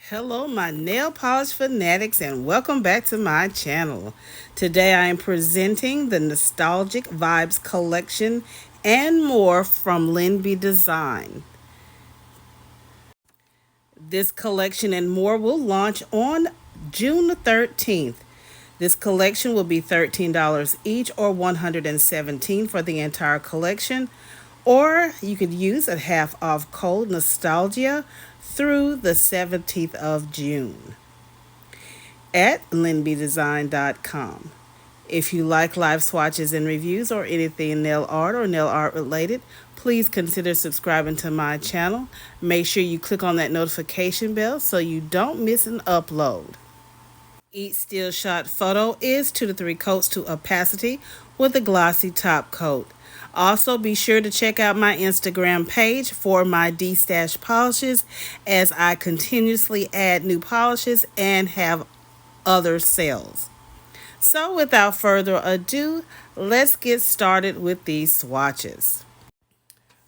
Hello, my nail polish fanatics, and welcome back to my channel. Today I am presenting the Nostalgic Vibes collection and more from Lynbdesign. This collection and more will launch on June the 13th. This collection will be $13 each or $117 for the entire collection. Or you could use a half off code Nostalgia through the 17th of June at lynbdesign.com. If you like live swatches and reviews or anything nail art or nail art related, please consider subscribing to my channel. Make sure you click on that notification bell so you don't miss an upload. Each still shot photo is 2 to 3 coats to opacity with a glossy top coat. Also, be sure to check out my Instagram page for my D-stash polishes as I continuously add new polishes and have other sales. So without further ado, let's get started with these swatches.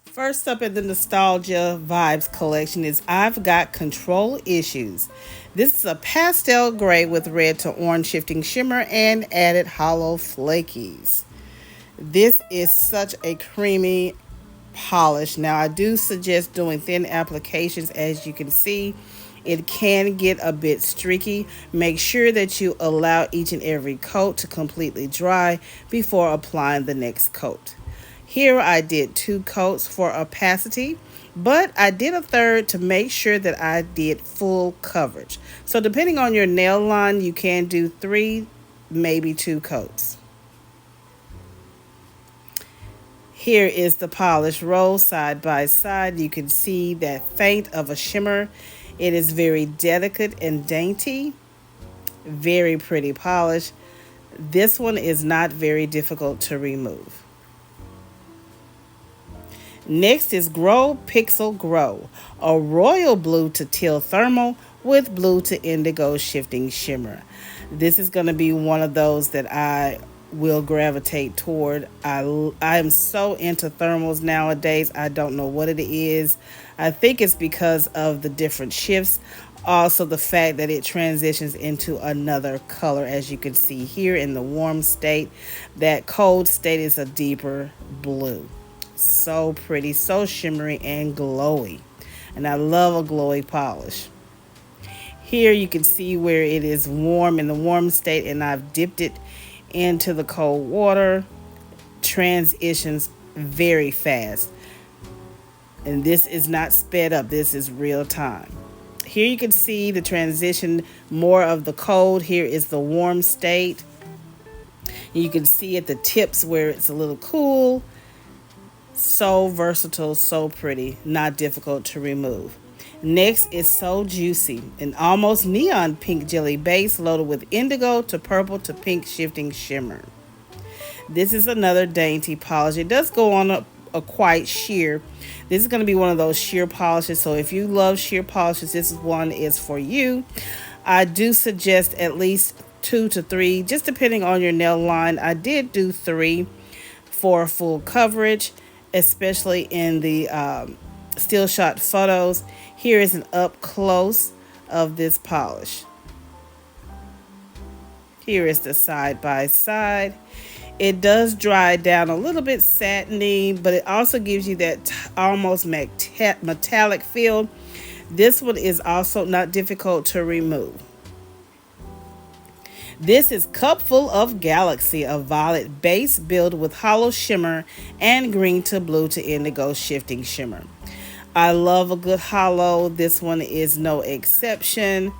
First up in the Nostalgia Vibes collection is I've Got Control Issues. This is a pastel gray with red to orange shifting shimmer and added holo flakies. This is such a creamy polish. Now I do suggest doing thin applications. As you can see, it can get a bit streaky. Make sure that you allow each and every coat to completely dry before applying the next coat. Here I did 2 coats for opacity, but I did a third to make sure that I did full coverage. So depending on your nail line, you can do 3, maybe 2 coats. Here is the polish roll side by side. You can see that faint of a shimmer. It is very delicate and dainty. Very pretty polish. This one is not very difficult to remove. Next is Grow Pixel Grow, a royal blue to teal thermal with blue to indigo shifting shimmer. This is going to be one of those that I will gravitate toward. I am so into thermals nowadays. I don't know what it is. I think it's because of the different shifts. Also the fact that it transitions into another color, as you can see here in the warm state. That cold state is a deeper blue. So pretty, so shimmery and glowy. And I love a glowy polish. Here you can see where it is warm in the warm state, and I've dipped it into the cold water. Transitions very fast. And this is not sped up. This is real time. Here you can see the transition more of the cold. Here is the warm state. You can see at the tips where it's a little cool. So versatile, so pretty, not difficult to remove. Next is So Juicy, an almost neon pink jelly base loaded with indigo to purple to pink shifting shimmer. This is another dainty polish. It does go on a quite sheer. This is going to be one of those sheer polishes, so if you love sheer polishes, this one is for you. I do suggest at least 2 to 3, just depending on your nail line. I did do 3 for full coverage, especially in the still shot photos. Here is an up close of this polish. Here is the side by side. It does dry down a little bit satiny, but it also gives you that almost metallic feel. This one is also not difficult to remove. This is Cupful of Galaxy, a violet base build with holo shimmer and green to blue to indigo shifting shimmer. I love a good holo. This one is no exception.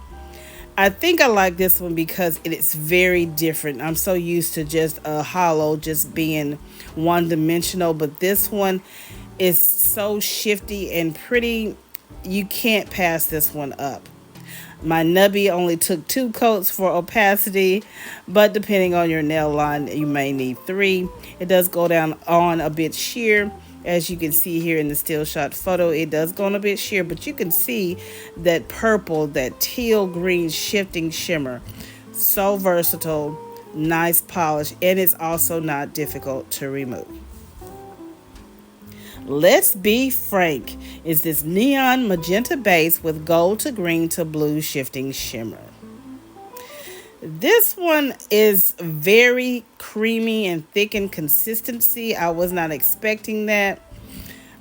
I think I like this one because it is very different. I'm so used to just a holo just being one-dimensional, but this one is so shifty and pretty. You can't pass this one up. My nubby only took 2 coats for opacity, but depending on your nail line, you may need 3. It does go down on a bit sheer. As you can see here in the still shot photo, it does go on a bit sheer, but you can see that purple, that teal green shifting shimmer. So versatile, nice polish, and it's also not difficult to remove. Let's Be Frank is this neon magenta base with gold to green to blue shifting shimmer. This one is very creamy and thick in consistency. I was not expecting that.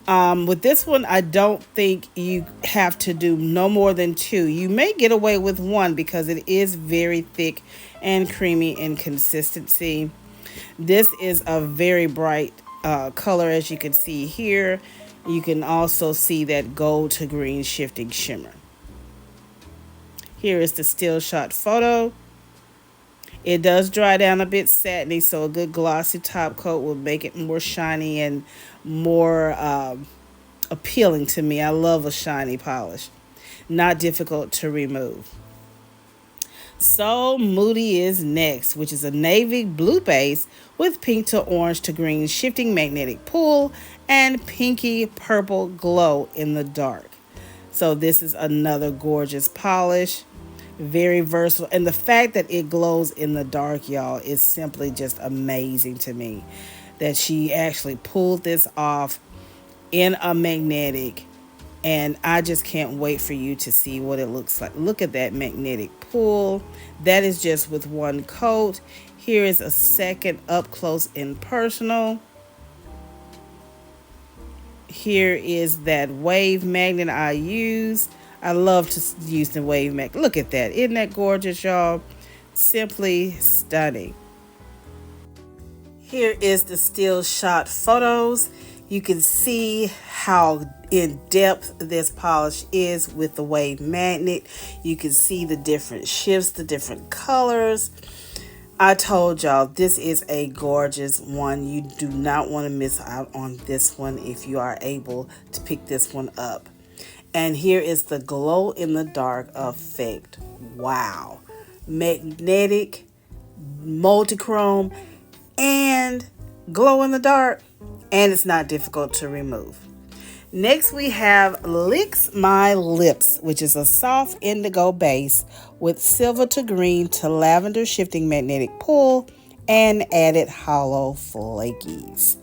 With this one, I don't think you have to do no more than two. You may get away with one because it is very thick and creamy in consistency. This is a very bright color, as you can see here. You can also see that gold to green shifting shimmer. Here is the still shot photo. It does dry down a bit satiny, so a good glossy top coat will make it more shiny and more appealing to me. I love a shiny polish. Not difficult to remove. So Moody is next, which is a navy blue base with pink to orange to green shifting magnetic pull and pinky purple glow in the dark. So this is another gorgeous polish. Very versatile, and the fact that it glows in the dark, y'all, is simply just amazing to me. That she actually pulled this off in a magnetic, and I just can't wait for you to see what it looks like. Look at that magnetic pull. That is just with one coat. Here is a second up close and personal. Here is that wave magnet I used. I love to use the wave magnet. Look at that. Isn't that gorgeous, y'all? Simply stunning. Here is the still shot photos. You can see how in depth this polish is with the wave magnet. You can see the different shifts, the different colors. I told y'all this is a gorgeous one. You do not want to miss out on this one if you are able to pick this one up. And here is the glow in the dark effect. Wow. Magnetic, multichrome, and glow in the dark. And it's not difficult to remove. Next we have Licks My Lips, which is a soft indigo base with silver to green to lavender shifting magnetic pull and added holo flakies.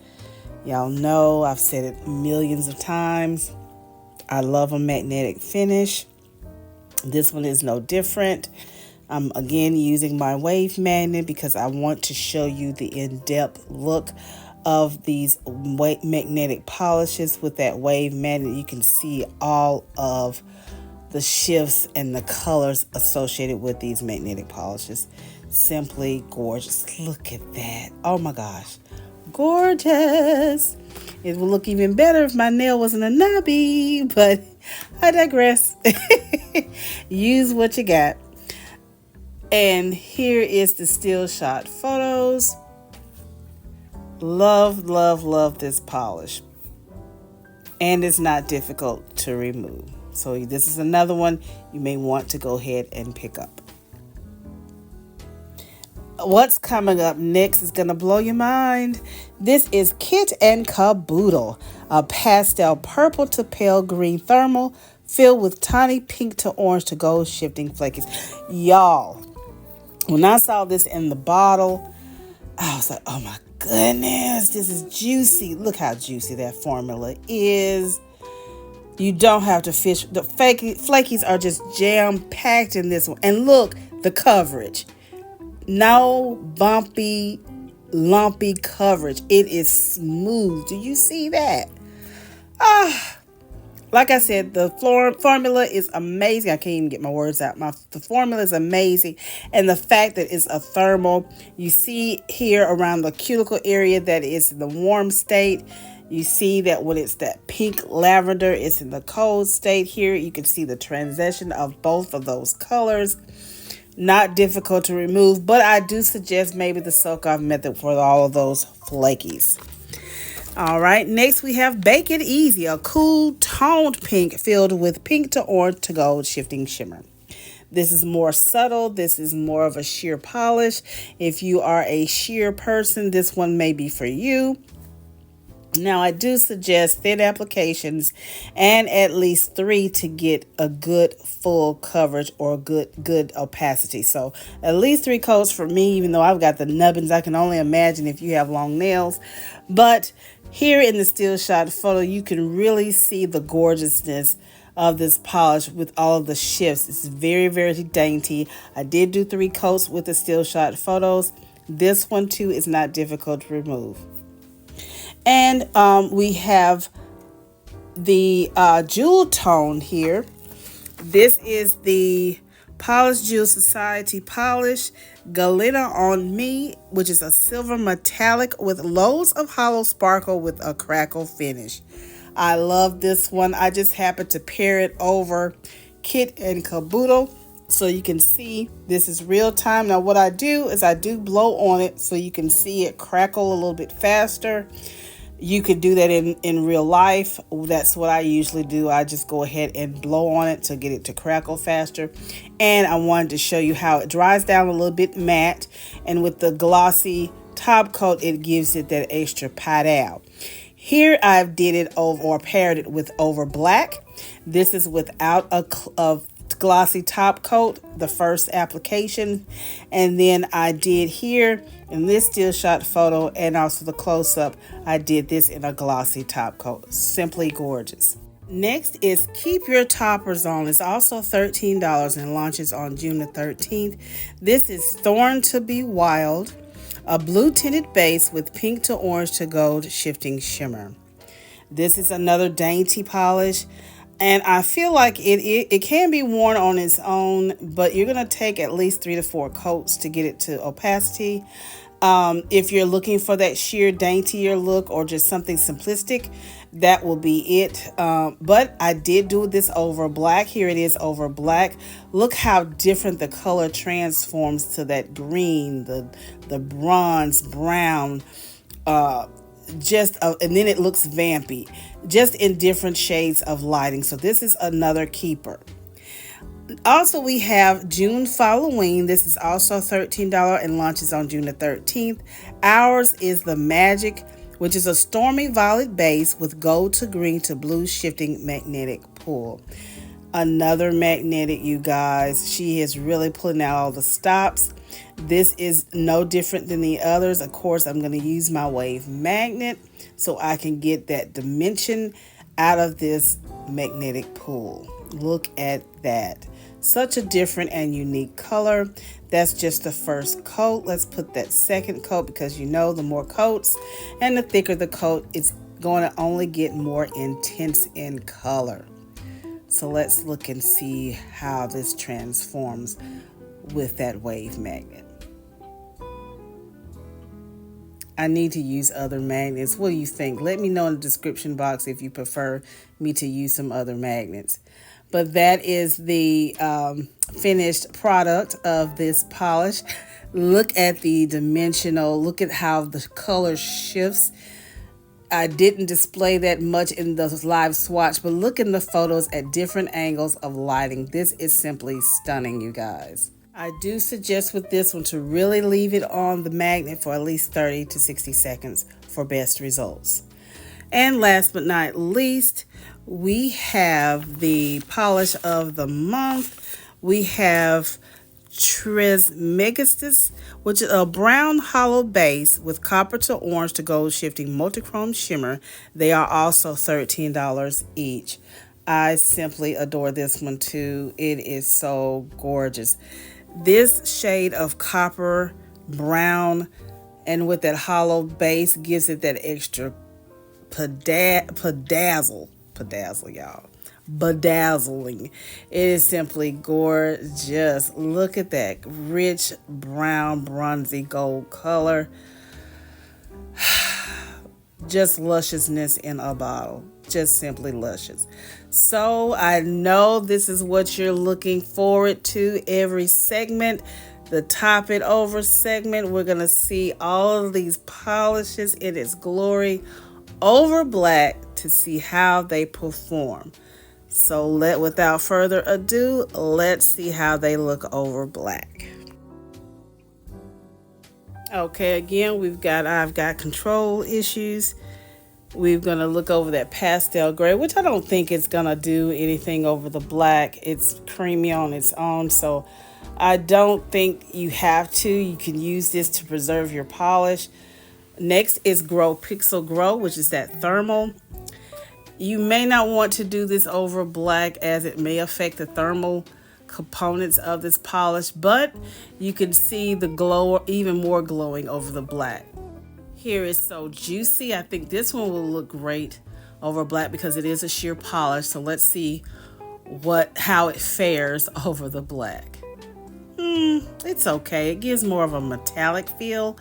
Y'all know I've said it millions of times. I love a magnetic finish. This one is no different. I'm again using my wave magnet because I want to show you the in-depth look of these magnetic polishes with that wave magnet. You can see all of the shifts and the colors associated with these magnetic polishes. Simply gorgeous. Look at that. Oh my gosh. Gorgeous. It will look even better if my nail wasn't a knobby, but I digress. Use what you got. And here is the still shot photos. Love, love, love this polish. And it's not difficult to remove. So this is another one you may want to go ahead and pick up. What's coming up next is going to blow your mind. This is Kit and Caboodle, a pastel purple to pale green thermal filled with tiny pink to orange to gold shifting flakies. Y'all, when I saw this in the bottle, I was like, oh my goodness, this is juicy. Look how juicy that formula is. You don't have to fish. The flakies are just jam-packed in this one. And look, the coverage. No bumpy, lumpy coverage. It is smooth. Do you see that? Like I said, the formula is amazing. I can't even get my words out. The formula is amazing. And the fact that it's a thermal, you see here around the cuticle area that it's in the warm state. You see that when it's that pink lavender, it's in the cold state. Here you can see the transition of both of those colors. Not difficult to remove, but I do suggest maybe the soak off method for all of those flakies. All right, next we have Bake It Easy, a cool toned pink filled with pink to orange to gold shifting shimmer. This is more subtle. This is more of a sheer polish. If you are a sheer person, this one may be for you. Now, I do suggest thin applications and at least 3 to get a good full coverage or good opacity. So at least 3 coats for me, even though I've got the nubbins. I can only imagine if you have long nails. But Here in the still shot photo, you can really see the gorgeousness of this polish with all of the shifts. It's very, very dainty. I did do 3 coats with the still shot photos. This one too is not difficult to remove. And we have the jewel tone here. This is the Polish Jewel Society Polish Galena On Me, which is a silver metallic with loads of hollow sparkle with a crackle finish. I love this one. I just happened to pair it over Kit and Caboodle so you can see this is real time. Now what I do is I do blow on it so you can see it crackle a little bit faster. You could do that in real life. That's what I usually do. I just go ahead and blow on it to get it to crackle faster. And I wanted to show you how it dries down a little bit matte. And with the glossy top coat, it gives it that extra pastel. Here I've did it over or paired it with over black. This is without a glossy top coat, the first application. And then I did here in this still shot photo and also the close-up, I did this in a glossy top coat. Simply gorgeous. Next is Keep Your Toppers On. It's also $13 and launches on June the 13th. This is Thorn to Be Wild, a blue tinted base with pink to orange to gold shifting shimmer. This is another dainty polish. And I feel like it can be worn on its own, but you're going to take at least 3 to 4 coats to get it to opacity. If you're looking for that sheer daintier look or just something simplistic, that will be it. But I did do this over black. Here it is over black. Look how different the color transforms to that green, the bronze, brown, and then it looks vampy, just in different shades of lighting. So this is another keeper. Also, we have June Falloween. This is also $13 and launches on June the 13th. Ours is the Magic, which is a stormy violet base with gold to green to blue shifting magnetic pull. Another magnetic, you guys. She is really pulling out all the stops. This is no different than the others. Of course, I'm going to use my wave magnet so I can get that dimension out of this magnetic pull. Look at that. Such a different and unique color. That's just the first coat. Let's put that second coat because you know the more coats and the thicker the coat, it's going to only get more intense in color. So let's look and see how this transforms with that wave magnet. I need to use other magnets. What do you think? Let me know in the description box if you prefer me to use some other magnets. But that is the finished product of this polish. Look at the dimensional. Look at how the color shifts. I didn't display that much in the live swatch, but look in the photos at different angles of lighting. This is simply stunning, you guys. I do suggest with this one to really leave it on the magnet for at least 30 to 60 seconds for best results. And last but not least, we have the polish of the month. We have Trismegistus, which is a brown hollow base with copper to orange to gold shifting multichrome shimmer. They are also $13 each. I simply adore this one too. It is so gorgeous. This shade of copper brown and with that hollow base gives it that extra bedazzle, y'all. Bedazzling. It is simply gorgeous. Look at that rich brown bronzy gold color. Just lusciousness in a bottle. Just simply luscious. So I know this is what you're looking forward to every segment. The Top It Over segment, we're going to see all of these polishes in its glory over black to see how they perform. So without further ado, let's see how they look over black. Okay, again, I've got control issues. We're going to look over that pastel gray, which I don't think it's going to do anything over the black. It's creamy on its own, so I don't think you have to. You can use this to preserve your polish. Next is Grow Pixel Grow, which is that thermal. You may not want to do this over black as it may affect the thermal components of this polish, but you can see the glow even more glowing over the black. Here is So Juicy. I think this one will look great over black because it is a sheer polish. So let's see how it fares over the black. It's okay. It gives more of a metallic feel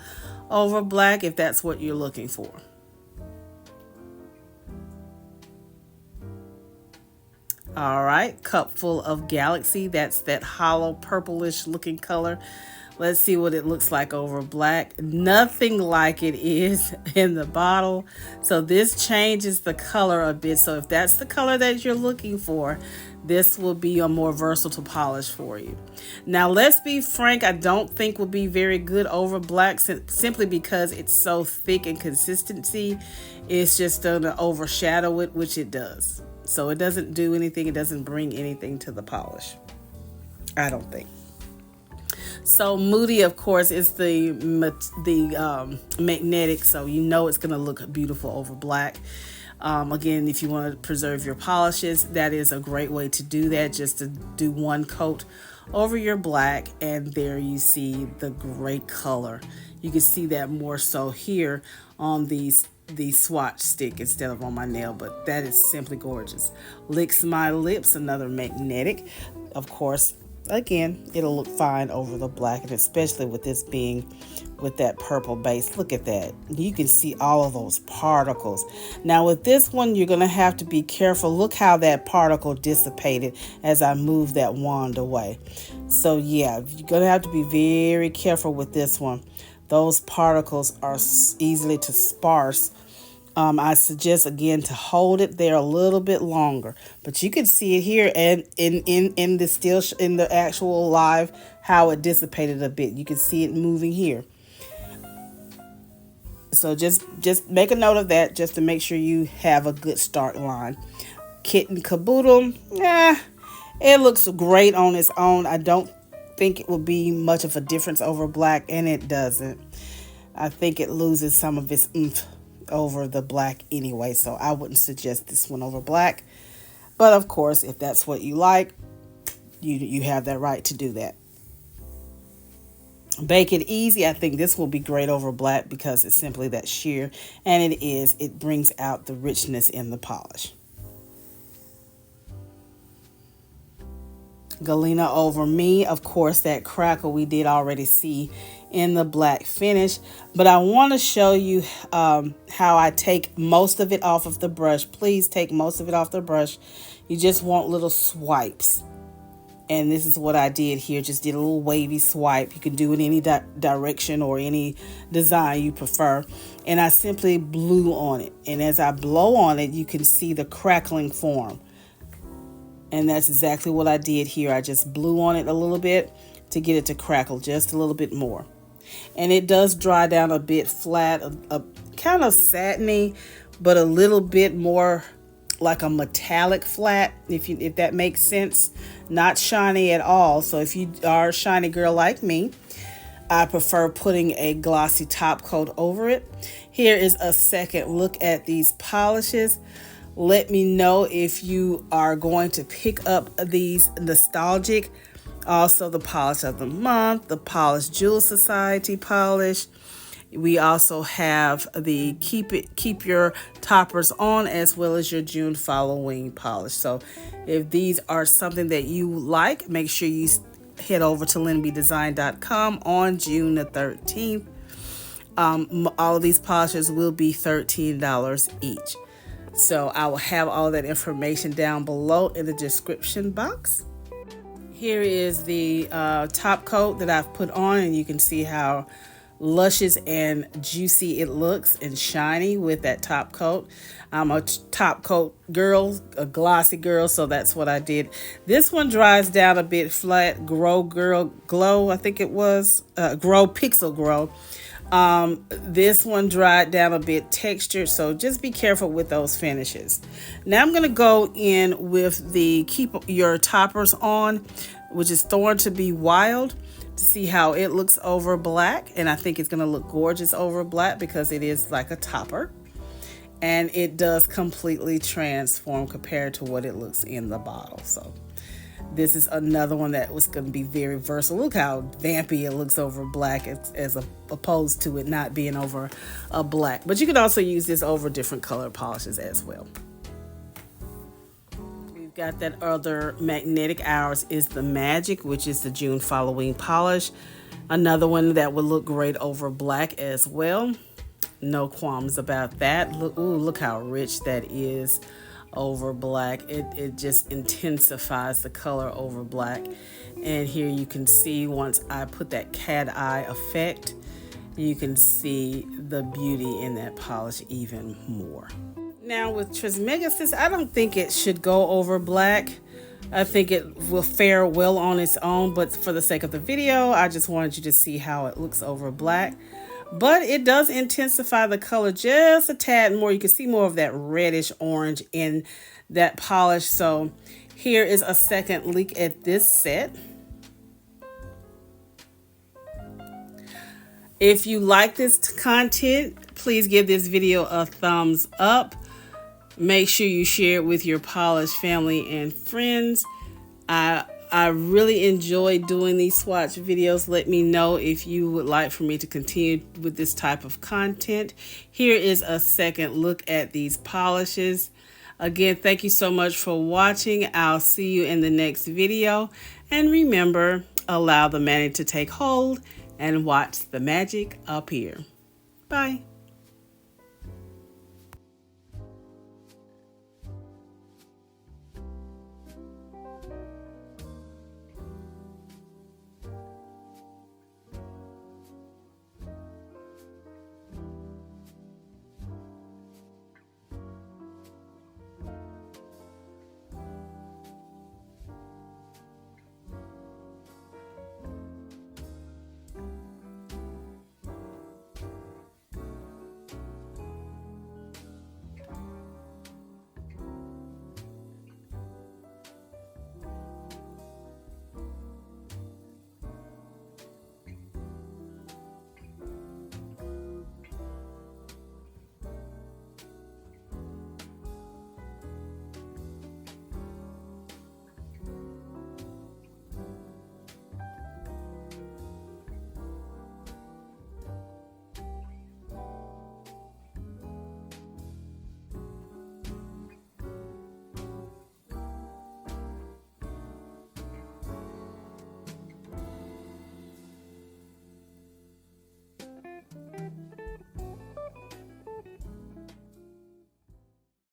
over black if that's what you're looking for. All right, Cup Full of Galaxy. That's that hollow purplish looking color. Let's see what it looks like over black. Nothing like it is in the bottle. So this changes the color a bit. So if that's the color that you're looking for, this will be a more versatile polish for you. Now, let's be frank, I don't think will be very good over black simply because it's so thick and consistency. It's just going to overshadow it, which it does. So it doesn't do anything. It doesn't bring anything to the polish, I don't think. So Moody, of course, is the magnetic, so you know it's going to look beautiful over black. Again, if you want to preserve your polishes, that is a great way to do that, just to do one coat over your black, and there you see the great color. You can see that more so here on the swatch stick instead of on my nail, but that is simply gorgeous. Licks My Lips, another magnetic. Of course, again, it'll look fine over the black, and especially with this being with that purple base. Look at that. You can see all of those particles. Now with this one, you're going to have to be careful. Look how that particle dissipated as I moved that wand away. So yeah, you're going to have to be very careful with this one. Those particles are easily to sparse. I suggest again to hold it there a little bit longer, but you can see it here and in the actual live how it dissipated a bit. You can see it moving here. So just make a note of that, just to make sure you have a good start line. Kitten Caboodle, it looks great on its own. I don't think it will be much of a difference over black, and it doesn't. I think it loses some of its oomph over the black anyway, so I wouldn't suggest this one over black. But of course, if that's what you like, you have that right to do that. Bake It Easy, I think this will be great over black because it's simply that sheer, and it brings out the richness in the polish. Galena Over Me, of course, that crackle we did already see in the black finish, but I want to show you how I take most of it off of the brush. Please take most of it off the brush. You just want little swipes, and this is what I did here. Just did a little wavy swipe. You can do it any direction or any design you prefer, and I simply blew on it, and as I blow on it, you can see the crackling form. And that's exactly what I did here. I just blew on it a little bit to get it to crackle just a little bit more. And it does dry down a bit flat, a kind of satiny, but a little bit more like a metallic flat, if that makes sense. Not shiny at all. So if you are a shiny girl like me, I prefer putting a glossy top coat over it. Here is a second look at these polishes. Let me know if you are going to pick up these nostalgic. Also, the polish of the month, the Polish Jewel Society polish. We also have the keep your toppers on, as well as your June Falloween polish. So if these are something that you like, make sure you head over to Lynbdesign.com on June the 13th. All of these polishes will be $13 each. So I will have all that information down below in the description box. Here is the top coat that I've put on, and you can see how luscious and juicy it looks and shiny with that top coat. I'm a top coat girl, a glossy girl, so that's what I did. This one dries down a bit flat. Grow Glow, I think it was. Grow Pixel Grow. This one dried down a bit textured, so just be careful with those finishes. Now I'm going to go in with the Keep Your Toppers On, which is Thorn to Be Wild. See how it looks over black, and I think it's going to look gorgeous over black because it is like a topper, and it does completely transform compared to what it looks in the bottle. So this is another one that was going to be very versatile. Look how vampy it looks over black as opposed to it not being over a black. But you could also use this over different color polishes as well. We've got that other magnetic. Ours is the Magic, which is the June Falloween polish. Another one that would look great over black as well. No qualms about that. Look, ooh, look how rich that is over black. It just intensifies the color over black. And here you can see, once I put that cat eye effect, you can see the beauty in that polish even more. Now with Trismegistus, I don't think it should go over black. I think it will fare well on its own, but for the sake of the video, I just wanted you to see how it looks over black. But it does intensify the color just a tad more. You can see more of that reddish orange in that polish. So here is a second look at this set. If you like this content, please give this video a thumbs up. Make sure you share it with your polish family and friends. I really enjoy doing these swatch videos. Let me know if you would like for me to continue with this type of content. Here is a second look at these polishes. Again, thank you so much for watching. I'll see you in the next video. And remember, allow the magic to take hold and watch the magic appear. Bye.